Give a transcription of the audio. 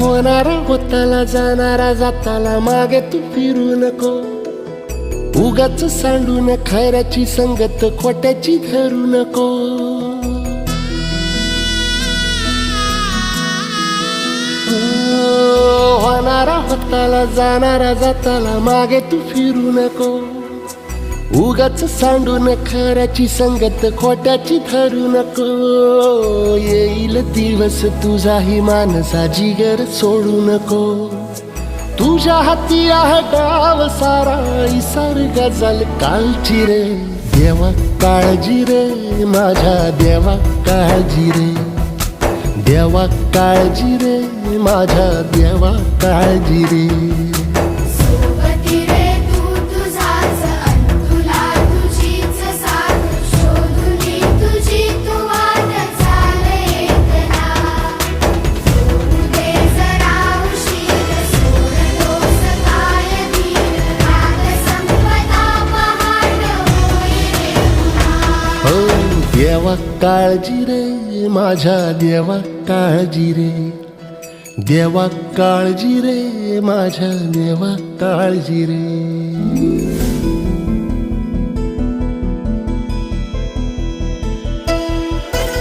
होणारा होताला जाणारा जाताला मागे तू फिरू नको. उगाच सांडून खऱ्याची संगत खोट्याची धरू नको. होणारा होताला जाणारा जाताला मागे तू फिरू नको. उगाच सांडून खऱ्याची संगत खोट्याची धरू नको. येईल दिवस तुझाही मानसा जिगर सोडू नको. तुझ्या हाती आहे डाव सारा इसार गजल कालची रे. देवा काळजी रे माझ्या देवा काळजी रे. देवा काळजी रे माझ्या देवा काळजी रे. देवा काळजी रे माझ्या देवा काळजी रे. देवा काळजी रे माझ्या देवा काळजी रे.